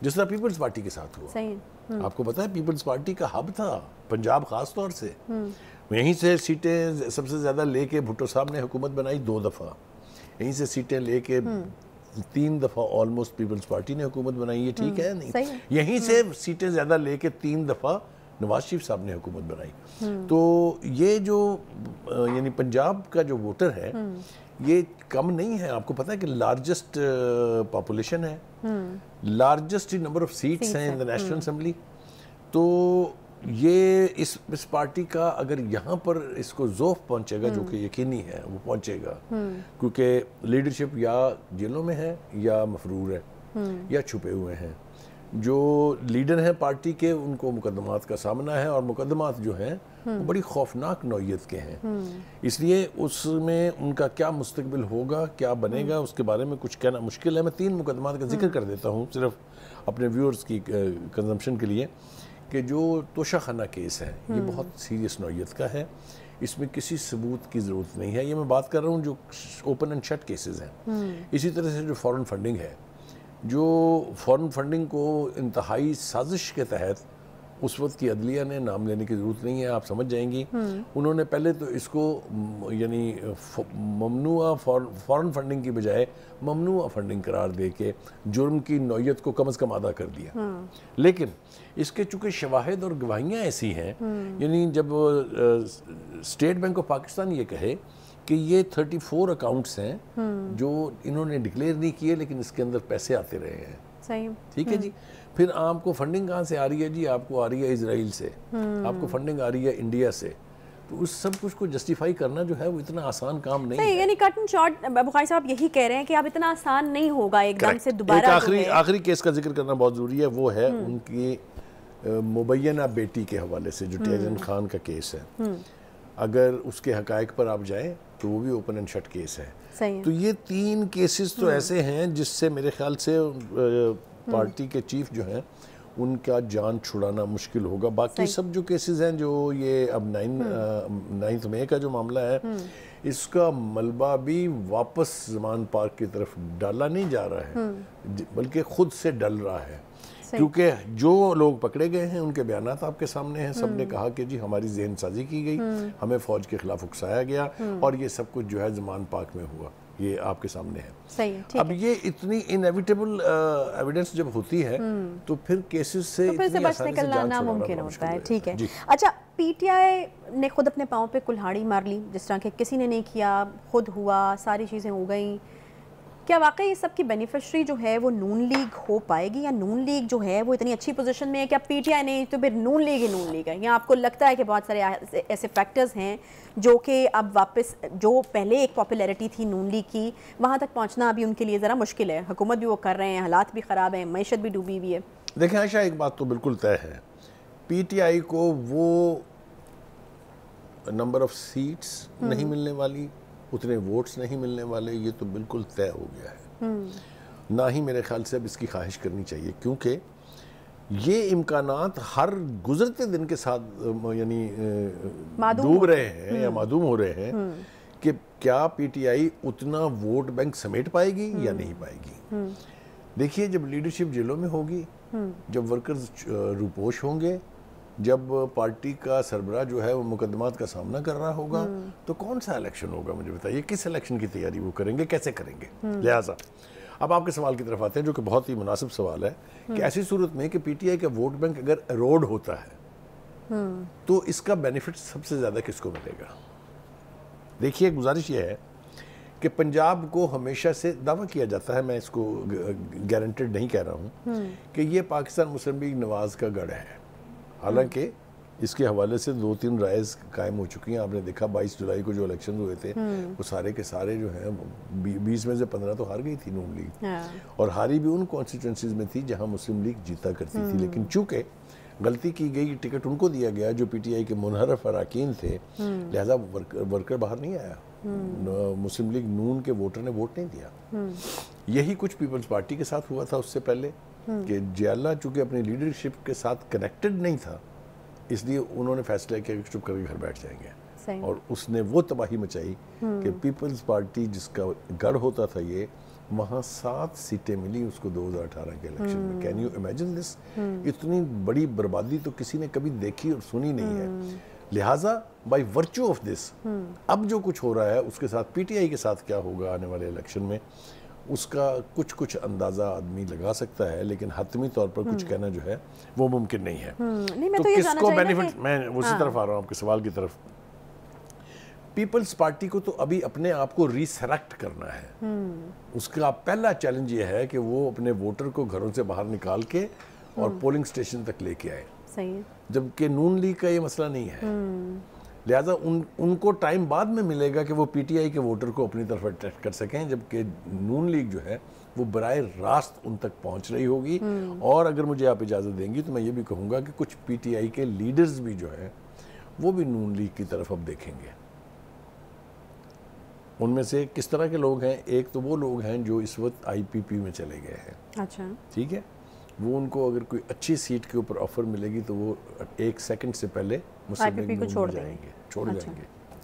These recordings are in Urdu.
جس طرح پیپلز پارٹی کے ساتھ ہوا۔ آپ کو پتا ہے پیپلز پارٹی کا ہب تھا پنجاب خاص طور سے، یہیں سے سیٹیں سب سے زیادہ لے کے بھٹو صاحب نے حکومت بنائی 2 دفعہ، یہیں سے سیٹیں لے کے 3 دفعہ آلموسٹ پیپلز پارٹی نے حکومت بنائی، یہ ٹھیک ہے نہیں؟ یہیں سے سیٹیں زیادہ لے کے 3 دفعہ نواز شریف صاحب نے حکومت بنائی۔ تو یہ جو یعنی پنجاب کا جو ووٹر ہے یہ کم نہیں ہے، آپ کو پتا ہے کہ لارجسٹ پاپولیشن ہے، لارجسٹ نمبر آف سیٹس ہیں ان دا نیشنل اسمبلی۔ تو یہ اس پارٹی کا اگر یہاں پر اس کو ذوف پہنچے گا، جو کہ یقینی ہے وہ پہنچے گا، کیونکہ لیڈرشپ یا جیلوں میں ہے یا مفرور ہے یا چھپے ہوئے ہیں۔ جو لیڈر ہیں پارٹی کے ان کو مقدمات کا سامنا ہے، اور مقدمات جو ہیں وہ بڑی خوفناک نوعیت کے ہیں، اس لیے اس میں ان کا کیا مستقبل ہوگا، کیا بنے گا، اس کے بارے میں کچھ کہنا مشکل ہے۔ میں 3 مقدمات کا ذکر کر دیتا ہوں صرف اپنے ویورز کی کنزمپشن کے لیے، کہ جو توشہ خانہ کیس ہے یہ بہت سیریس نوعیت کا ہے، اس میں کسی ثبوت کی ضرورت نہیں ہے۔ یہ میں بات کر رہا ہوں جو اوپن اینڈ شٹ کیسز ہیں۔ اسی طرح سے جو فورن فنڈنگ ہے، جو فورن فنڈنگ کو انتہائی سازش کے تحت اس وقت کی عدلیہ نے، نام لینے کی ضرورت نہیں ہے، آپ سمجھ جائیں گی، انہوں نے پہلے تو اس کو یعنی ممنوع فورن فنڈنگ کی بجائے ممنوع فنڈنگ قرار دے کے جرم کی نوعیت کو کم از کم آدھا کر دیا۔ لیکن اس کے چونکہ شواہد اور گواہیاں ایسی ہیں، یعنی جب اسٹیٹ بینک آف پاکستان یہ کہے کہ یہ 34 اکاؤنٹس ہیں جو انہوں نے ڈکلیئر نہیں کیے لیکن اس کے اندر پیسے آتے رہے ہیں، صحیح، ٹھیک ہے جی، پھر آپ کو فنڈنگ کہاں سے آ رہی ہے جی؟ آپ کو آ رہی ہے اسرائیل سے، آپ کو فنڈنگ آ رہی ہے انڈیا سے، تو اس سب کچھ کو جسٹیفائی کرنا جو ہے وہ اتنا آسان کام نہیں ہے۔ یعنی کٹ اینڈ شارٹ بخاری صاحب یہی کہہ رہے ہیں کہ اب اتنا آسان نہیں ہوگا ایک دم سے دوبارہ۔ ایک آخری کیس کا ذکر کرنا بہت ضروری ہے، وہ ہے ان کی مبینہ بیٹی کے حوالے سے جو ٹیرن خان کا کیس ہے۔ اگر اس کے حقائق پر آپ جائیں تو وہ بھی اوپن اینڈ شٹ کیس ہے۔ تو یہ 3 کیسز تو ایسے ہیں جس سے میرے خیال سے پارٹی کے چیف جو ہیں ان کا جان چھڑانا مشکل ہوگا۔ باقی سب جو کیسز ہیں، جو یہ اب 9 مئی کا جو معاملہ ہے، اس کا ملبہ بھی واپس زمان پارک کی طرف ڈالا نہیں جا رہا ہے، بلکہ خود سے ڈل رہا ہے، کیونکہ جو لوگ پکڑے گئے ہیں ان کے بیانات آپ کے سامنے ہیں۔ سب نے کہا کہ جی ہماری ذہن سازی کی گئی، ہمیں فوج کے خلاف اکسایا گیا، اور یہ سب کچھ جو ہے زمان پاک میں ہوا، یہ آپ کے سامنے ہے۔ اب یہ اتنی انیویٹیبل ایویڈنس جب ہوتی ہے تو پھر کیسز سے بچ نکلنا ناممکن ہوتا ہے۔ ٹھیک ہے، اچھا، پی ٹی آئی نے خود اپنے پاؤں پہ کلہاڑی مار لی، جس طرح کہ کسی نے نہیں کیا، خود ہوا، ساری چیزیں ہو گئیں۔ کیا واقعی یہ سب کی بینیفیشری جو ہے وہ نون لیگ ہو پائے گی، یا نون لیگ جو ہے وہ اتنی اچھی پوزیشن میں ہے کہ اب پی ٹی آئی نہیں تو پھر نون لیگ ہی نون لیگ ہے؟ یا آپ کو لگتا ہے کہ بہت سارے ایسے فیکٹرز ہیں جو کہ اب واپس، جو پہلے ایک پاپولیرٹی تھی نون لیگ کی، وہاں تک پہنچنا ابھی ان کے لیے ذرا مشکل ہے؟ حکومت بھی وہ کر رہے ہیں، حالات بھی خراب ہیں، معیشت بھی ڈوبی ہوئی ہے۔ دیکھیں عائشہ، ایک بات تو بالکل طے ہے، پی ٹی آئی کو وہ نمبر آف سیٹس نہیں ملنے والی، اتنے ووٹس نہیں ملنے والے، یہ تو بالکل طے ہو گیا ہے۔ نہ ہی میرے خیال سے اب اس کی خواہش کرنی چاہیے، کیونکہ یہ امکانات ہر گزرتے دن کے ساتھ یعنی ڈوب رہے ہیں یا معدوم ہو رہے ہیں کہ کیا پی ٹی آئی اتنا ووٹ بینک سمیٹ پائے گی یا نہیں پائے گی۔ دیکھیے، جب لیڈرشپ جیلوں میں ہوگی، جب ورکرز روپوش ہوں گے، جب پارٹی کا سربراہ جو ہے وہ مقدمات کا سامنا کر رہا ہوگا، تو کون سا الیکشن ہوگا؟ مجھے بتائیے، کس الیکشن کی تیاری وہ کریں گے، کیسے کریں گے؟ لہٰذا اب آپ کے سوال کی طرف آتے ہیں، جو کہ بہت ہی مناسب سوال ہے، کہ ایسی صورت میں کہ پی ٹی آئی کا ووٹ بینک اگر ایروڈ ہوتا ہے تو اس کا بینیفٹ سب سے زیادہ کس کو ملے گا؟ دیکھیے، گزارش یہ ہے کہ پنجاب کو ہمیشہ سے دعویٰ کیا جاتا ہے، میں اس کو گارنٹیڈ نہیں کہہ رہا ہوں، کہ یہ پاکستان مسلم لیگ نواز کا گڑھ ہے۔ حالانکہ اس کے حوالے سے 2-3 رائز قائم ہو چکی ہیں۔ آپ نے دیکھا 22 جولائی کو جو الیکشن ہوئے تھے وہ سارے کے سارے جو ہیں 20 میں سے 15 تو ہار گئی تھی نون لیگ، اور ہاری بھی ان کانسٹیٹوئنسیز میں تھی جہاں مسلم لیگ جیتا کرتی تھی۔ لیکن چونکہ غلطی کی گئی، ٹکٹ ان کو دیا گیا جو پی ٹی آئی کے منحرف اراکین تھے، لہذا ورکر باہر نہیں آیا، مسلم لیگ نون کے ووٹر نے ووٹ نہیں دیا۔ یہی کچھ پیپلز پارٹی کے ساتھ ہوا تھا اس سے پہلے، کہ جیالہ چونکہ اپنی لیڈرشپ کے ساتھ کنیکٹڈ نہیں تھا، اس لیے انہوں نے فیصلہ کیا کہ چپ کر کے گھر بیٹھ جائیں گے۔ اور اس نے وہ تباہی مچائی کہ پیپلز پارٹی جس کا گڑھ ہوتا تھا یہ، وہاں 7 سیٹیں ملی اس کو 2018 کے الیکشن میں. Can you imagine this? اتنی بڑی بربادی تو کسی نے کبھی دیکھی اور سنی نہیں ہے. لہٰذا بائی ورچو آف دس اب جو کچھ ہو رہا ہے اس کے ساتھ پی ٹی آئی کے ساتھ کیا ہوگا آنے والے الیکشن میں، اس کا کچھ اندازہ آدمی لگا سکتا ہے، لیکن حتمی طور پر کچھ کہنا جو ہے وہ ممکن نہیں ہے. تو کس کو بینیفٹ، میں اسی طرف آ رہا ہوں آپ کے سوال کی طرف. پیپلز پارٹی کو تو ابھی اپنے آپ کو ریسلیکٹ کرنا ہے. اس کا پہلا چیلنج یہ ہے کہ وہ اپنے ووٹر کو گھروں سے باہر نکال کے اور پولنگ سٹیشن تک لے کے آئے، جبکہ نون لیگ کا یہ مسئلہ نہیں ہے. لہٰذا ان کو ٹائم بعد میں ملے گا کہ وہ پی ٹی آئی کے ووٹر کو اپنی طرف اٹریکٹ کر سکیں، جبکہ نون لیگ جو ہے وہ براہ راست ان تک پہنچ رہی ہوگی. اور اگر مجھے آپ اجازت دیں گی تو میں یہ بھی کہوں گا کہ کچھ پی ٹی آئی کے لیڈرز بھی جو ہیں وہ بھی نون لیگ کی طرف اب دیکھیں گے. ان میں سے کس طرح کے لوگ ہیں؟ ایک تو وہ لوگ ہیں جو اس وقت آئی پی پی میں چلے گئے ہیں. اچھا، ٹھیک ہے، وہ ان کو اگر کوئی اچھی سیٹ کے اوپر آفر ملے گی تو وہ 1 سیکنڈ سے پہلے مسلم لیگ میں چھوڑ جائیں گے،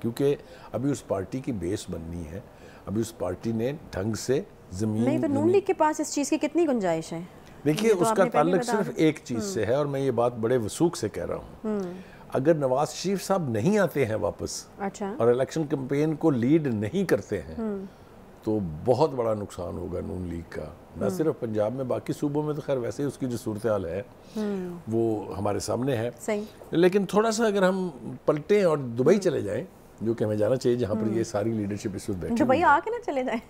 کیونکہ ابھی اس پارٹی کی بیس بننی ہے. ابھی اس پارٹی نے ڈھنگ سے زمین نہیں تو نون لیگ کے پاس اس چیز کی کتنی گنجائش ہے؟ دیکھیے اس کا تعلق صرف ایک چیز سے ہے، اور میں یہ بات بڑے وثوق سے کہہ رہا ہوں. اگر نواز شریف صاحب نہیں آتے ہیں واپس اور الیکشن کیمپین کو لیڈ نہیں کرتے ہیں تو بہت بڑا نقصان ہوگا نون لیگ کا. نہ صرف پنجاب میں، باقی صوبوں میں تو خیر ویسے ہی اس کی جو صورتحال ہے وہ ہمارے سامنے ہے. لیکن تھوڑا سا اگر ہم پلٹیں اور دبئی چلے جائیں، جو کہ ہمیں جانا چاہیے جہاں پر یہ ساری لیڈرشپ اس وقت بیٹھی، دبئی آ کے نہ چلے جائیں.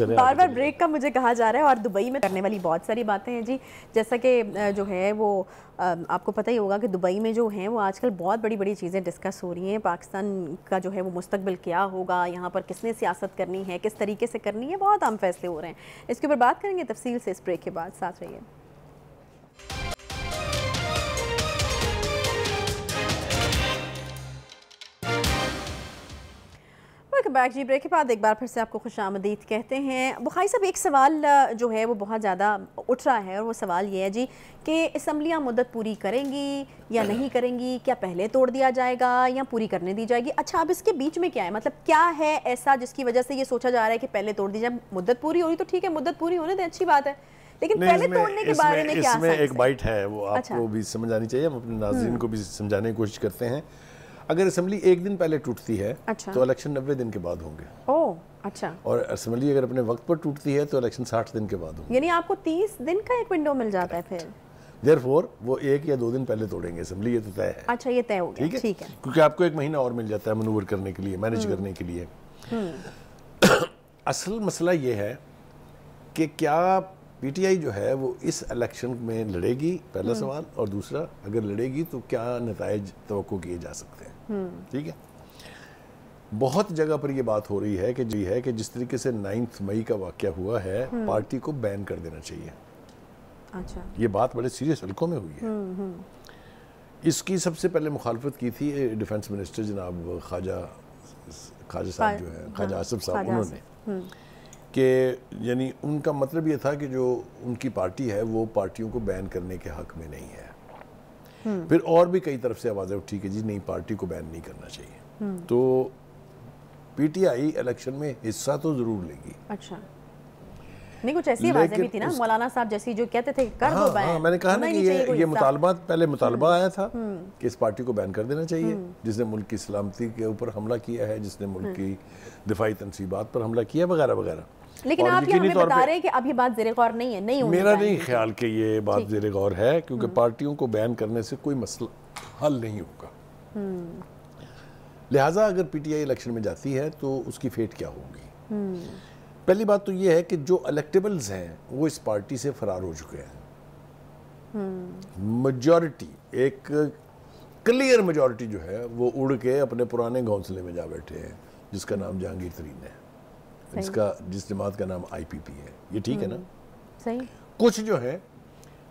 بار بار بریک کا مجھے کہا جا رہا ہے، اور دبئی میں کرنے والی بہت ساری باتیں ہیں جی. جیسا کہ جو ہے وہ آپ کو پتہ ہی ہوگا کہ دبئی میں جو ہیں وہ آج کل بہت بڑی بڑی چیزیں ڈسکس ہو رہی ہیں. پاکستان کا جو ہے وہ مستقبل کیا ہوگا، یہاں پر کس نے سیاست کرنی ہے، کس طریقے سے کرنی ہے، بہت اہم فیصلے ہو رہے ہیں. اس کے اوپر بات کریں گے تفصیل سے اس بریک کے بعد. ساتھ رہیے. ویلکم بیک جی. بریک کے بعد ایک بار پھر سے آپ کو خوش آمدید کہتے ہیں. بخاری صاحب، ایک سوال جو ہے وہ بہت زیادہ اٹھ رہا ہے، اور وہ سوال یہ ہے جی کہ اسمبلیاں مدت پوری کریں گی یا نہیں کریں گی؟ کیا پہلے توڑ دیا جائے گا یا پوری کرنے دی جائے گی؟ اچھا، اب اس کے بیچ میں کیا ہے؟ مطلب کیا ہے ایسا جس کی وجہ سے یہ سوچا جا رہا ہے کہ پہلے توڑ دی جائے؟ مدت پوری ہو رہی تو ٹھیک ہے، مدت پوری ہونے دیں، اچھی بات ہے، لیکن پہلے توڑنے کے بارے میں کیا؟ اس میں ایک بائٹ ہے، وہ آپ کو بھی سمجھ آنی چاہیے، ہم اپنے ناظرین کو بھی سمجھانے کی کوشش کرتے ہیں. اگر اسمبلی 1 دن پہلے ٹوٹتی ہے تو الیکشن 90 دن کے بعد ہوں گے. اچھا. اور اسمبلی اگر اپنے وقت پر ٹوٹتی ہے تو الیکشن 60 دن کے بعد ہوں گے. یعنی آپ کو 30 دن کا ایک ونڈو مل جاتا ہے پھر. Therefore وہ 1 یا 2 دن پہلے توڑیں گے اسمبلی، یہ تو طے ہے. اچھا، یہ طے ہو گیا، ٹھیک ہے. کیونکہ آپ کو 1 مہینہ اور مل جاتا ہے منور کرنے کے لیے، مینیج کرنے کے لیے. اصل مسئلہ یہ ہے کہ کیا پی ٹی آئی جو ہے وہ اس الیکشن میں لڑے گی، پہلا سوال. اور دوسرا، اگر لڑے گی تو کیا نتائج توقع کیے جا سکتے ہیں. ٹھیک ہے. بہت جگہ پر یہ بات ہو رہی ہے کہ جس طریقے سے 9 مئی کا واقعہ ہوا ہے، پارٹی کو بین کر دینا چاہیے. اچھا. یہ بات بڑے سیریس حلقوں میں ہوئی ہے. اس کی سب سے پہلے مخالفت کی تھی ڈیفنس منسٹر جناب خواجہ صاحب جو ہیں، خواجہ آصف صاحب، انہوں نے، کہ یعنی ان کا مطلب یہ تھا کہ جو ان کی پارٹی ہے وہ پارٹیوں کو بین کرنے کے حق میں نہیں ہے. پھر اور بھی کئی طرف سے آوازیں اٹھی کہ جی نہیں، پارٹی کو بین نہیں کرنا چاہیے. تو پی ٹی آئی الیکشن میں حصہ تو ضرور لے گی. اچھا. نہیں، کچھ ایسی آوازیں بھی تھی نا مولانا صاحب جیسی جو کہتے تھے کر دو بین. میں نے کہا نا کہ یہ مطالبات، پہلے مطالبہ آیا تھا کہ اس پارٹی کو بین کر دینا چاہیے، جس نے ملک کی سلامتی کے اوپر حملہ کیا ہے، جس نے ملک کی دفاعی تنصیبات پر حملہ کیا وغیرہ وغیرہ. لیکن آپ یہ ہمیں بتا رہے ہیں کہ اب یہ بات زیر غور نہیں ہے، نہیں ہونے میرا نہیں خیال کہ یہ بات زیر غور ہے، کیونکہ پارٹیوں کو بین کرنے سے کوئی مسئلہ حل نہیں ہوگا. لہٰذا اگر پی ٹی آئی الیکشن میں جاتی ہے تو اس کی فیٹ کیا ہوگی؟ پہلی بات تو یہ ہے کہ جو الیکٹیبلز ہیں وہ اس پارٹی سے فرار ہو چکے ہیں. میجورٹی، ایک کلیئر میجورٹی جو ہے وہ اڑ کے اپنے پرانے گھونسلے میں جا بیٹھے ہیں، جس کا نام جہانگیر ترین ہے، جس جماعت کا نام آئی پی پی ہے. یہ ٹھیک ہے نا؟ صحیح. کچھ جو ہیں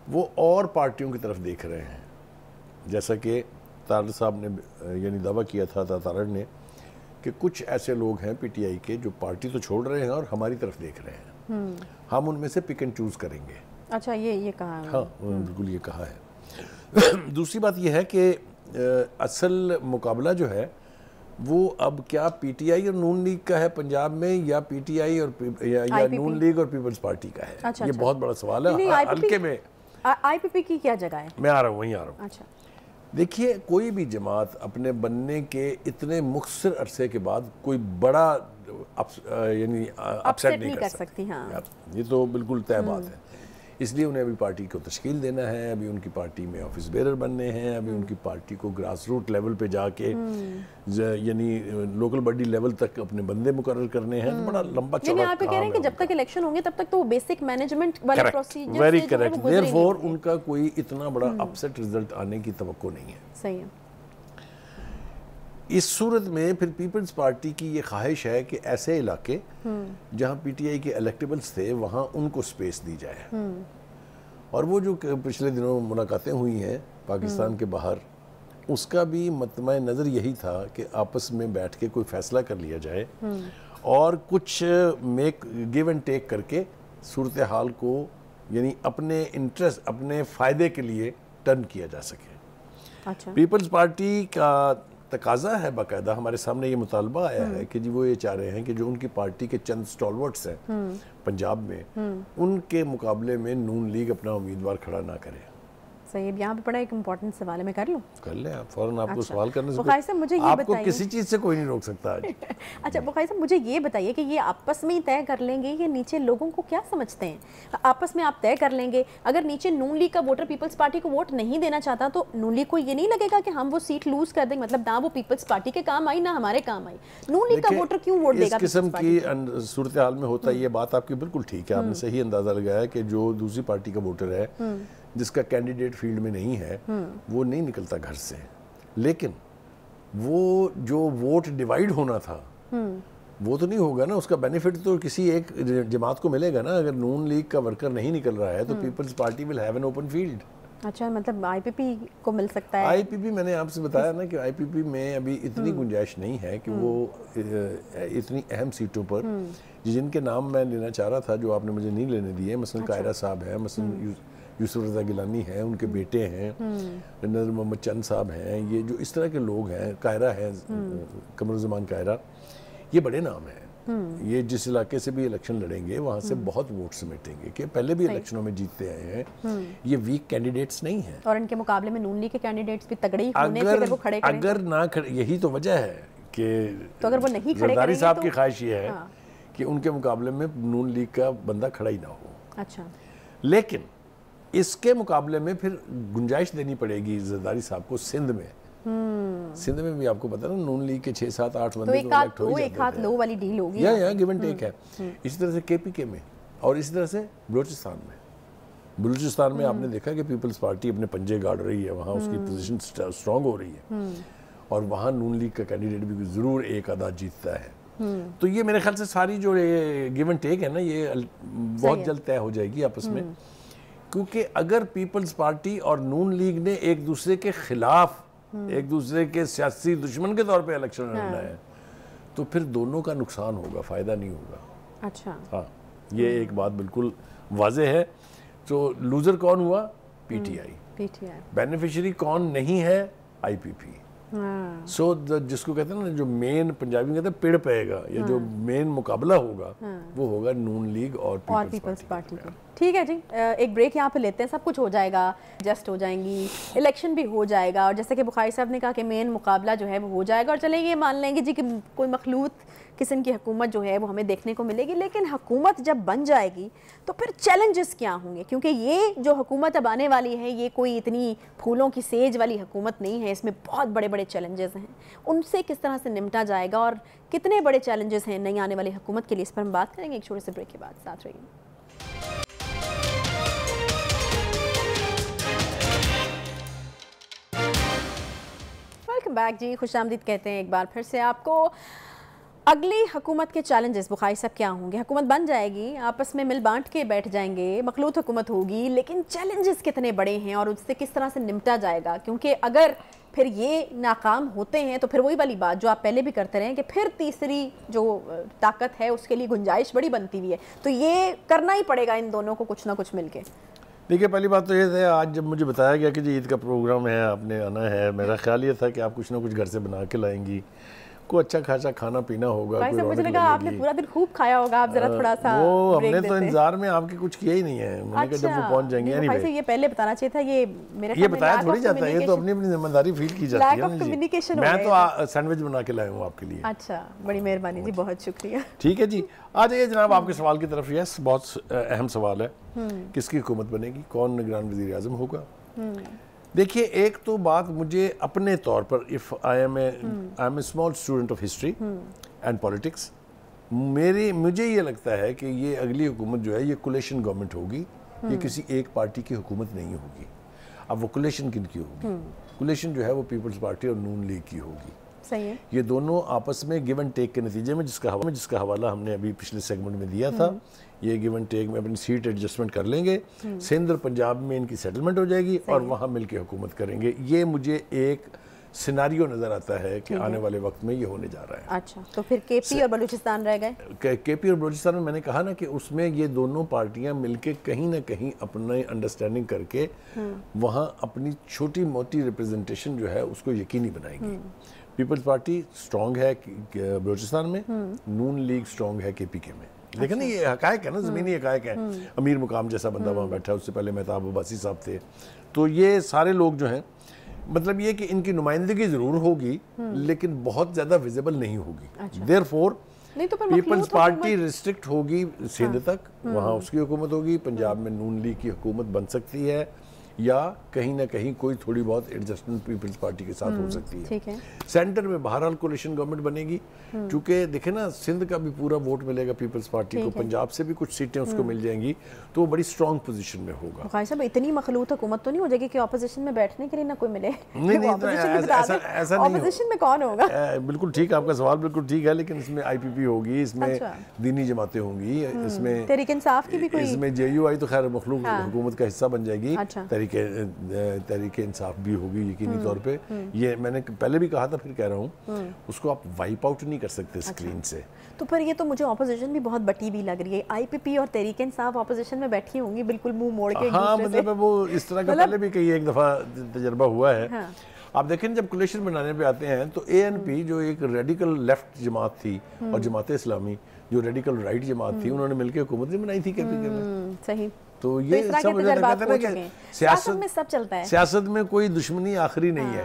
وہ اور پارٹیوں کی طرف دیکھ رہے ہیں، جیسا کہ تارڑ صاحب نے یعنی دعویٰ کیا تھا تارڑ نے کہ کچھ ایسے لوگ ہیں پی ٹی آئی کے جو پارٹی تو چھوڑ رہے ہیں اور ہماری طرف دیکھ رہے ہیں، ہم ان میں سے پک اینڈ چوز کریں گے. اچھا، یہ کہا ہے. ہاں، بالکل یہ کہا ہے. دوسری بات یہ ہے کہ اصل مقابلہ جو ہے وہ اب کیا پی ٹی آئی اور نون لیگ کا ہے پنجاب میں یا پی ٹی آئی اور یا نون لیگ اور پیپلز پارٹی کا ہے؟ یہ بہت بڑا سوال ہے. حلقے میں آئی پی پی کی کیا جگہ ہے؟ میں آ رہا ہوں، وہیں آ رہا ہوں. دیکھیے کوئی بھی جماعت اپنے بننے کے اتنے مختصر عرصے کے بعد کوئی بڑا یعنی اپسیٹ نہیں کر سکتی. یہ تو بالکل طے بات ہے. اس لیے انہیں ابھی پارٹی کو تشکیل دینا ہے، ابھی ان کی پارٹی میں آفس بیرر بننے ہیں، ابھی ان کی پارٹی کو گراس روٹ لیول پہ جا کے یعنی لوکل باڈی لیول تک اپنے بندے مقرر کرنے ہیں. بڑا لمبا چوڑا کام ہے. آپ کہہ رہے ہیں کہ جب تک الیکشن ہوں گے تب تک تو بیسک مینجمنٹ والے پروسیجر ویری کریکٹ. دیئرفور ان کا کوئی اتنا بڑا اپسیٹ رزلٹ آنے کی توقع نہیں ہے. صحیح ہے. اس صورت میں پھر پیپلز پارٹی کی یہ خواہش ہے کہ ایسے علاقے جہاں پی ٹی آئی کے الیکٹیبلز تھے وہاں ان کو سپیس دی جائے. اور وہ جو پچھلے دنوں ملاقاتیں ہوئی ہیں پاکستان کے باہر، اس کا بھی مطمع نظر یہی تھا کہ آپس میں بیٹھ کے کوئی فیصلہ کر لیا جائے اور کچھ گیو اینڈ ٹیک کر کے صورتحال کو یعنی اپنے انٹرسٹ اپنے فائدے کے لیے ٹرن کیا جا سکے. پیپلز پارٹی کا تقاضا ہے، باقاعدہ ہمارے سامنے یہ مطالبہ آیا ہے کہ جی وہ یہ چاہ رہے ہیں کہ جو ان کی پارٹی کے چند سٹالورٹس ہیں پنجاب میں، ان کے مقابلے میں نون لیگ اپنا امیدوار کھڑا نہ کرے. صحیح ہے. یہاں پہ بڑا ایک امپورٹنٹ سوال ہے، میں کر لوں؟ کر لیں آپ فوراً. آپ کو سوال کرنے سے آپ کو کسی چیز سے کوئی نہیں روک سکتا آج. اچھا بخاری صاحب مجھے یہ بتائیے کہ یہ آپس میں ہی طے کر لیں گے یا نیچے لوگوں کو کیا سمجھتے ہیں؟ آپس میں آپ طے کر لیں گے، اگر نیچے نون لیگ کا ووٹر پیپلز پارٹی کو ووٹ نہیں دینا چاہتا تو نون لیگ کو یہ نہیں لگے گا کہ ہم وہ سیٹ لوز کر دیں، مطلب نہ وہ پیپلز پارٹی کے کام آئی نہ ہمارے کام آئی. نون لیگ کا ووٹر کیوں ووٹ دے گا؟ اس قسم کی صورتحال میں ہوتا ہے یہ بات آپ کی بالکل ٹھیک ہے. آپ نے صحیح اندازہ لگایا کہ جو دوسری پارٹی کا ووٹر ہے جس کا کینڈیڈیٹ فیلڈ میں نہیں ہے وہ نہیں نکلتا گھر سے، لیکن وہ جو ووٹ ڈیوائیڈ ہونا تھا وہ تو نہیں ہوگا نا. اس کا بینیفٹ تو کسی ایک جماعت کو ملے گا نا. اگر نون لیگ کا ورکر نہیں نکل رہا ہے تو Peoples Party will have an open field. اچھا مطلب آئی پی پی کو مل سکتا ہے. آئی پی پی میں نے آپ سے بتایا نا کہ آئی پی پی میں ابھی اتنی گنجائش نہیں ہے کہ وہ اتنی اہم سیٹوں پر جن کے نام میں لینا چاہ رہا تھا جو آپ نے مجھے نہیں لینے دیے، مثلا قاہرہ صاحب ہیں، مثلا یوسف رضا گیلانی ہیں، ان کے بیٹے ہیں، نظر محمد چند صاحب ہیں، یہ جو اس طرح کے لوگ ہیں، قاہرہ ہیں، قمر الزمان قاہرہ، یہ بڑے نام ہیں. یہ جس علاقے سے بھی الیکشن لڑیں گے وہاں سے بہت ووٹ سمیٹیں گے کہ پہلے بھی الیکشنوں میں جیتتے آئے ہیں. یہ ویک کینڈیڈیٹس نہیں ہیں اور ان کے مقابلے میں نون لیگ کے کینڈیڈیٹس بھی تگڑے ہی ہونے سے اگر وہ کھڑے کریں اگر نہ کھڑے. یہی تو وجہ ہے کہ تو اگر وہ نہیں کھڑے کریں زرداری صاحب کی خواہش یہ ہے کہ ان کے مقابلے میں نون لیگ کا بندہ کھڑا ہی نہ ہو. اچھا لیکن اس کے مقابلے میں پھر گنجائش دینی پڑے گی زرداری صاحب کو سندھ میں. سندھ میں بھی آپ کو پتا نا نون لیگ کے 6 7 8 بندے تو الیکٹ ہو ایک ہاتھ لو والی ڈیل ہوگی. یا گیو اینڈ ٹیک ہے. اسی طرح سے کے پی کے میں اور اسی طرح سے بلوچستان میں آپ نے دیکھا کہ پیپلز پارٹی اپنے پنجے گاڑ رہی ہے، وہاں اس کی پوزیشن سٹرونگ ہو رہی ہے اور وہاں نون لیگ کا کینڈیڈیٹ بھی ضرور ایک آدھا جیتتا ہے. تو یہ میرے خیال سے ساری جو گیو اینڈ ٹیک ہے نا یہ بہت جلد طے ہو جائے گی آپس میں. کیونکہ اگر پیپلز پارٹی اور نون لیگ نے ایک دوسرے کے خلاف ایک دوسرے کے سیاسی دشمن کے طور پہ الیکشن لڑنا ہے تو پھر دونوں کا نقصان ہوگا، فائدہ نہیں ہوگا. اچھا ہاں یہ ایک بات بالکل واضح ہے. تو لوزر کون ہوا؟ P T I. بینیفیشری کون نہیں ہے؟ آئی پی پی. سو جس کو کہتے ہیں نا جو مین پنجابی میں کہتے ہیں پیڑ پائے گا یا جو مین مقابلہ ہوگا وہ ہوگا نون لیگ اور پیپلز پارٹی کا. ٹھیک ہے جی ایک بریک یہاں پہ لیتے ہیں. سب کچھ ہو جائے گا، ایڈجسٹ ہو جائیں گی، الیکشن بھی ہو جائے گا اور جیسے کہ بخاری صاحب نے کہا کہ مین مقابلہ جو ہے وہ ہو جائے گا اور چلیں یہ مان لیں گے جی کہ کوئی مخلوط قسم کی حکومت جو ہے وہ ہمیں دیکھنے کو ملے گی. لیکن حکومت جب بن جائے گی تو پھر چیلنجز کیا ہوں گے؟ کیونکہ یہ جو حکومت اب آنے والی ہے یہ کوئی اتنی پھولوں کی سیج والی حکومت نہیں ہے. اس میں بہت بڑے بڑے چیلنجز ہیں. ان سے کس طرح سے نمٹا جائے گا اور کتنے بڑے چیلنجز ہیں نئی آنے والی حکومت کے لیے، اس پر ہم بات کریں گے ایک چھوٹے سے بریک کے بعد. ساتھ رہیے. ویلکم بیک جی، خوش آمدید کہتے ہیں ایک بار پھر سے آپ کو. اگلی حکومت کے چیلنجز بخاری صاحب کیا ہوں گے؟ حکومت بن جائے گی، آپس میں مل بانٹ کے بیٹھ جائیں گے، مخلوط حکومت ہوگی، لیکن چیلنجز کتنے بڑے ہیں اور اس سے کس طرح سے نمٹا جائے گا؟ کیونکہ اگر پھر یہ ناکام ہوتے ہیں تو پھر وہی والی بات جو آپ پہلے بھی کرتے رہے ہیں کہ پھر تیسری جو طاقت ہے اس کے لیے گنجائش بڑی بنتی ہوئی ہے. تو یہ کرنا ہی پڑے گا ان دونوں کو کچھ نہ کچھ مل کے. دیکھیے پہلی بات تو یہ ہے آج جب مجھے بتایا گیا کہ جی عید کا پروگرام ہے، آپ نے آنا ہے، میرا خیال یہ تھا کہ آپ کچھ نہ کچھ گھر سے بنا کے لائیں گی کو اچھا خاصا کھانا پینا ہوگا. بھائی صاحب مجھے لگا آپ نے پورا دن خوب کھایا ہوگا, آپ ذرا تھوڑا سا وہ ہم نے تو انتظار میں آپ کے کچھ کیا ہی نہیں ہے, میں نے کہا جب وہ پہنچ جائیں گے. بھائی صاحب یہ پہلے بتانا چاہیے تھا, یہ بتایا تھوڑی جاتا ہے, یہ تو اپنی اپنی ذمہ داری فیل کی جاتی ہے. میں تو سینڈوچ بنا کے لایا ہوں آپ کے لیے. اچھا بڑی مہربانی جی, بہت شکریہ. ٹھیک ہے جی, آ جائیے جناب آپ کے سوال کی طرف. یس, بہت اہم سوال ہے, کس کی حکومت بنے گی, کون نگران وزیر اعظم ہوگا. دیکھیے ایک تو بات مجھے اپنے طور پر, if I am a small student of history and politics, مجھے یہ لگتا ہے کہ یہ اگلی حکومت جو ہے یہ کولیشن گورنمنٹ ہوگی, یہ کسی ایک پارٹی کی حکومت نہیں ہوگی. اب وہ کولیشن کن کی ہوگی؟ کولیشن جو ہے وہ پیپلز پارٹی اور نون لیگ کی ہوگی. صحیح ہے. یہ دونوں آپس میں گیو اینڈ ٹیک کے نتیجے میں, جس کا حوالہ ہم نے ابھی پچھلے سیگمنٹ میں دیا تھا, یہ گیو اینڈ ٹیک میں اپنی سیٹ ایڈجسٹمنٹ کر لیں گے, سندھ اور پنجاب میں ان کی سیٹلمنٹ ہو جائے گی اور وہاں مل کے حکومت کریں گے. یہ مجھے ایک سیناریو نظر آتا ہے کہ آنے والے وقت میں یہ ہونے جا رہا ہے. اچھا, تو پھر کے پی اور بلوچستان رہ گئے. کے پی اور بلوچستان میں نے کہا نا کہ اس میں یہ دونوں پارٹیاں مل کے کہیں نہ کہیں اپنا انڈرسٹینڈنگ کر کے وہاں اپنی چھوٹی موٹی ریپرزنٹیشن جو ہے اس کو یقینی بنائیں گی. پیپلز پارٹی سٹرونگ ہے بلوچستان میں, نون لیگ سٹرونگ ہے کے پی کے میں. لیکن یہ حقائق ہے نا, زمینی حقائق ہیں. امیر مقام جیسا بندہ وہاں بیٹھا ہے, اس سے پہلے مہتاب عباسی صاحب تھے. تو یہ سارے لوگ جو ہیں, مطلب یہ کہ ان کی نمائندگی ضرور ہوگی لیکن بہت زیادہ ویزیبل نہیں ہوگی. دیئرفور پیپلز پارٹی ریسٹرکٹ ہوگی سندھ تک, وہاں اس کی حکومت ہوگی. پنجاب میں نون لیگ کی حکومت بن سکتی ہے, یا کہیں نہ کہیں کوئی تھوڑی بہت ایڈجسٹمنٹ پیپلز پارٹی کے ساتھ ہو سکتی ہے. سینٹر میں بہرحال کولیشن گورنمنٹ بنے گی, چونکہ دیکھیں نا سندھ کا بھی پورا ووٹ ملے گا پیپلز پارٹی کو, پنجاب سے بھی کچھ سیٹیں اس کو مل جائیں گی, تو وہ بڑی سٹرونگ پوزیشن میں ہوگا. بھائی صاحب اتنی مخلوط حکومت تو نہیں ہو جائے گی کہ اپوزیشن میں بیٹھنے کے لیے نہ کوئی ملے؟ نہیں, ایسا نہیں. اپوزیشن میں کون ہوگا؟ بالکل ٹھیک, آپ کا سوال بالکل ٹھیک ہے, لیکن اس میں آئی پی پی ہوگی, اس میں دینی جماعتیں ہوں گی, اس میں تحریک انصاف کی بھی کوئی, اس میں جے یو آئی تو خیر مخلوق حکومت کا حصہ بن جائے گی, تحریک انصاف بھی ہوگی یقینی طور پہ. یہ میں نے پہلے بھی کہا تھا, پھر کہہ رہا ہوں, اس کو آپ وائپ آؤٹ نہیں کر سکتے اسکرین سے. تو پھر یہ تو مجھے اپوزیشن بھی بہت بٹی بھی لگ رہی ہے. آئی پی پی اور تحریک انصاف اپوزیشن میں بیٹھی ہوں گی بالکل منہ موڑ کے. ہاں مطلب وہ اس طرح کا پہلے بھی کئی ایک دفعہ تجربہ ہوا ہے. آپ دیکھیں جب کولیشن بنانے پہ آتے ہیں تو اے این پی جو ایک ریڈیکل لیفٹ جماعت تھی اور جماعت اسلامی جو ریڈیکل رائٹ جماعت تھی, انہوں نے مل کے حکومت نہیں بنائی تھی کے پی کے میں. صحیح. تو یہ سب مجھے لگتا ہے نا کہ سیاست میں سب چلتا ہے, سیاست میں کوئی دشمنی آخری نہیں ہے,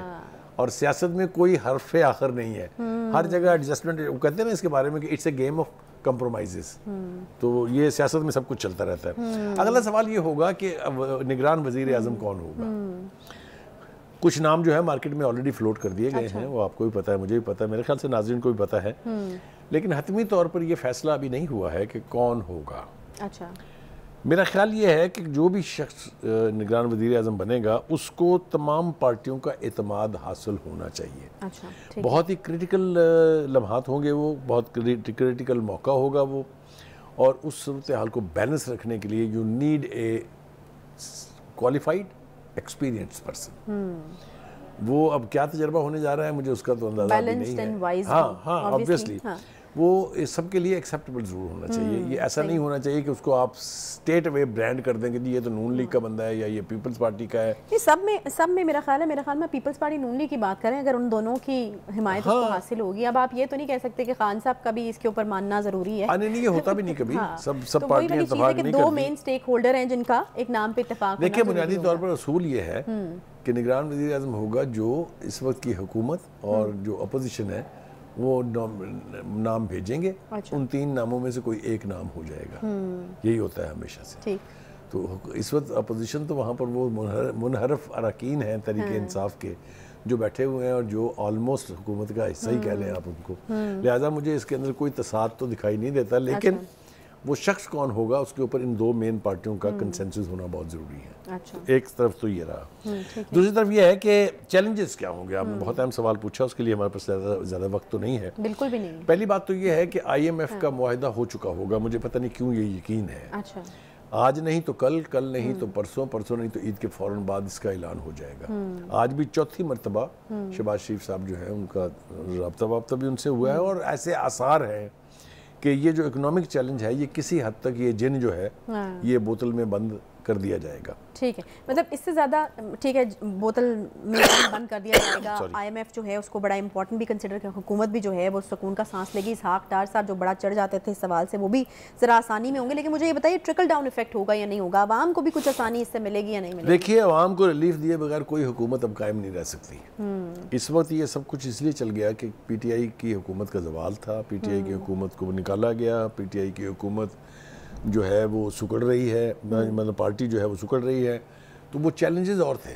اور سیاست میں کوئی حرف آخر نہیں ہے. ہر جگہ ایڈجسٹمنٹ, وہ کہتے ہیں نا اس کے بارے میں کہ it's a game of compromises. تو یہ سیاست میں سب کچھ چلتا رہتا ہے. اگلا سوال یہ ہوگا کہ نگران وزیر اعظم کون ہوگا. کچھ نام جو ہے مارکیٹ میں آلریڈی فلوٹ کر دیے گئے ہیں, وہ آپ کو بھی پتا ہے, مجھے بھی پتا ہے, میرے خیال سے ناظرین کو بھی پتا ہے, لیکن حتمی طور پر یہ فیصلہ ابھی نہیں ہوا ہے کہ کون ہوگا. اچھا, میرا خیال یہ ہے کہ جو بھی شخص نگران وزیر اعظم بنے گا اس کو تمام پارٹیوں کا اعتماد حاصل ہونا چاہیے. اچھا, بہت ہی کریٹیکل لمحات ہوں گے وہ, بہت کریٹیکل موقع ہوگا وہ, اور اس صورتحال کو بیلنس رکھنے کے لیے you need a qualified experience person. وہ اب کیا تجربہ ہونے جا رہا ہے مجھے اس کا تو اندازہ بھی نہیں ہے. ہاں obviously وہ سب کے لیے ایکسیپٹیبل ضرور ہونا چاہیے. یہ ایسا نہیں ہونا چاہیے کہ اس کو آپ اسٹیٹ اوے برانڈ کر دیں کہ یہ تو نون لیگ کا بندہ ہے یا یہ پیپلز پارٹی کا ہے. سب میں میرا خیال میں پیپلز پارٹی نون لیگ کی بات کریں, اگر ان دونوں کی حمایت اس کو حاصل ہوگی. اب آپ یہ تو نہیں کہہ سکتے کہ خان صاحب کا بھی اس کے اوپر ماننا ضروری ہے. نہیں, یہ ہوتا بھی نہیں کبھی, سب پارٹیاں اتفاق نہیں کرتی. دو مین اسٹیک ہولڈر ہیں جن کا ایک نام پہ اتفاق ہونا. دیکھیں بنیادی طور پر اصول یہ ہے کہ نگران وزیر اعظم ہوگا جو اس وقت کی حکومت اور جو اپوزیشن ہے وہ نام بھیجیں گے, ان 3 ناموں میں سے کوئی ایک نام ہو جائے گا. یہی ہوتا ہے ہمیشہ سے. تو اس وقت اپوزیشن تو وہاں پر وہ منحرف اراکین ہیں تحریک انصاف کے جو بیٹھے ہوئے ہیں اور جو آلموسٹ حکومت کا حصہ ہی کہہ لیں آپ ان کو. لہٰذا مجھے اس کے اندر کوئی تصاد تو دکھائی نہیں دیتا, لیکن وہ شخص کون ہوگا اس کے اوپر ان 2 مین پارٹیوں کا کنسنسس ہونا بہت ضروری ہے. ایک طرف تو یہ رہا. دوسری طرف یہ ہے کہ چیلنجز کیا ہوں گے. آپ نے بہت اہم سوال پوچھا, اس کے لیے ہمارے پاس زیادہ وقت تو نہیں ہے. بالکل بھی نہیں. پہلی بات تو یہ ہے کہ آئی ایم ایف کا معاہدہ ہو چکا ہوگا, مجھے پتہ نہیں کیوں یہ یقین ہے. آج نہیں تو کل, کل نہیں تو پرسوں, پرسوں نہیں تو عید کے فوراً بعد اس کا اعلان ہو جائے گا. آج بھی 4تھی مرتبہ شہباز شریف صاحب جو ہیں ان کا رابطہ بھی ان سے ہوا ہے, اور ایسے آثار ہیں کہ یہ جو اکنامک چیلنج ہے یہ کسی حد تک یہ جن جو ہے یہ بوتل میں بند کر دیا جائے گا. ٹھیک ہے, مطلب اس سے زیادہ ٹھیک ہے بوتل میں بند کر دیا جائے گا. آئی ایم ایف جو ہے اس کو بڑا امپورٹنٹ بھی کنسیڈر کر, حکومت بھی جو ہے وہ سکون کا سانس لے گی. اسحاق ڈار صاحب جو بڑا چڑھ جاتے تھے اس سوال سے, وہ بھی ذرا آسانی میں ہوں گے. لیکن مجھے یہ بتائیے ٹرکل ڈاؤن افیکٹ ہوگا یا نہیں ہوگا, عوام کو بھی کچھ آسانی اس سے ملے گی یا نہیں ملے گی؟ دیکھیے عوام کو ریلیف دیے بغیر کوئی حکومت اب قائم نہیں رہ سکتی. اس وقت یہ سب کچھ اس لیے چل گیا کہ پی ٹی آئی کی حکومت کا زوال تھا, پی ٹی آئی کی حکومت کو نکالا گیا, پی ٹی آئی کی حکومت جو ہے وہ سکڑ رہی ہے, مطلب پارٹی جو ہے وہ سکڑ رہی ہے. تو وہ چیلنجز اور تھے.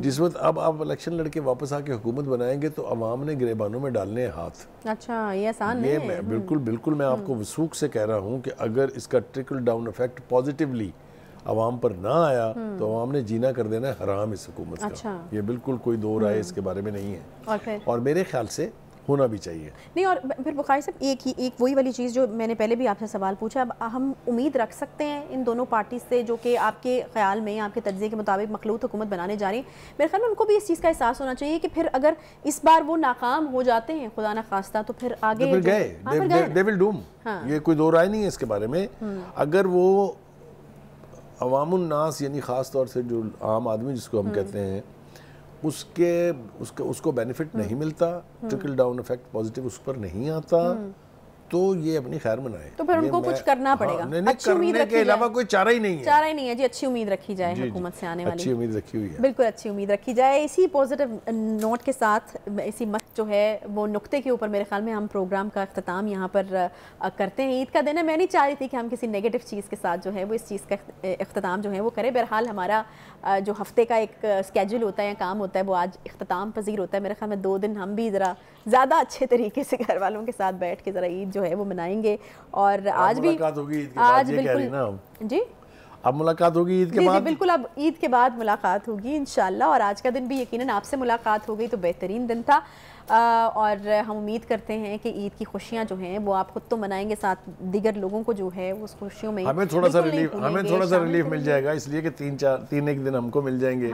جس وقت اب آپ الیکشن لڑ کے واپس آ کے حکومت بنائیں گے تو عوام نے گریبانوں میں ڈالنے ہیں ہاتھ. اچھا, یہ آسان نہیں ہے. بالکل میں آپ کو وثوق سے کہہ رہا ہوں کہ اگر اس کا ٹرکل ڈاؤن افیکٹ پازیٹیولی عوام پر نہ آیا تو عوام نے جینا کر دینا ہے حرام اس حکومت کا. یہ بالکل کوئی دو رائے اس کے بارے میں نہیں ہے, اور میرے خیال سے ہونا بھی چاہیے. نہیں, اور پھر بخاری صاحب ایک وہی والی چیز جو میں نے پہلے بھی آپ سے سوال پوچھا, اب ہم امید رکھ سکتے ہیں ان دونوں پارٹیز سے جو کہ آپ کے خیال میں, آپ کے تجزیے کے مطابق مخلوط حکومت بنانے جا رہی ہیں, میرے خیال میں ان کو بھی اس چیز کا احساس ہونا چاہیے کہ پھر اگر اس بار وہ ناکام ہو جاتے ہیں خدا نہ خواستہ تو پھر آگے they will doom. یہ کوئی دو رائے نہیں ہے اس کے بارے میں. اگر وہ عوام الناس یعنی خاص طور سے جو عام آدمی جس کو ہم کہتے ہیں اس کو بینیفٹ نہیں ملتا, ٹرکل ڈاؤن افیکٹ پازیٹیو اس پر نہیں آتا, تو یہ اپنی خیر منائے. تو پھر ان کو کچھ کرنا پڑے گا. کرنے کے علاوہ کوئی چارہ ہی نہیں ہے. جی, اچھی امید رکھی جائے حکومت سے آنے والی. اچھی امید رکھی ہوئی ہے, بالکل اچھی امید رکھی جائے. اسی پازیٹیو نوٹ کے ساتھ, اسی جو ہے وہ نقطے کے اوپر میرے خیال میں ہم پروگرام کا اختتام یہاں پر کرتے ہیں. عید کا دن ہے, میں نہیں چاہ رہی تھی کہ ہم کسی نیگیٹو چیز کے ساتھ جو ہے وہ اس چیز کا اختتام جو ہے وہ کریں. بہرحال ہمارا جو ہفتے کا ایک اسکیجول ہوتا ہے یا کام ہوتا ہے وہ آج اختتام پذیر ہوتا ہے. میرے خیال میں 2 دن ہم بھی ذرا زیادہ اچھے طریقے سے گھر والوں کے ساتھ بیٹھ کے ذرا عید جو ہے وہ منائیں گے. اور آج بھی بالکل جی اب ملاقات ہوگی عید کے بعد. بالکل, اب عید کے بعد ملاقات ہوگی انشاءاللہ. اور آج کا دن بھی یقیناً آپ سے ملاقات ہو گئی تو بہترین دن تھا, اور ہم امید کرتے ہیں کہ عید کی خوشیاں جو ہیں وہ آپ خود تو منائیں گے, ساتھ دیگر لوگوں کو جو ہے اس خوشیوں میں ہمیں تھوڑا سا ریلیف مل جائے گا, اس لیے کہ 3 دن ہم کو مل جائیں گے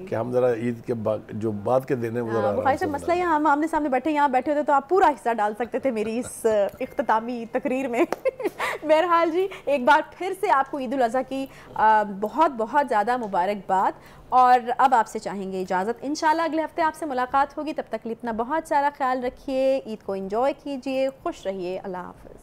کہ ہم ذرا عید کے جو بعد کے دن ہیں وہ ذرا بخاری صاحب مسئلہ یہاں ہم آمنے سامنے بیٹھے, یہاں بیٹھے ہوتے تو آپ پورا حصہ ڈال سکتے تھے میری اس اختتامی تقریر میں. بہرحال جی, ایک بار پھر سے آپ کو عید الاضحیٰ کی بہت بہت زیادہ مبارکباد, اور اب آپ سے چاہیں گے اجازت. انشاءاللہ اگلے ہفتے آپ سے ملاقات ہوگی, تب تک لیے اپنا بہت سارا خیال رکھیے, عید کو انجوائے کیجیے, خوش رہیے. اللہ حافظ.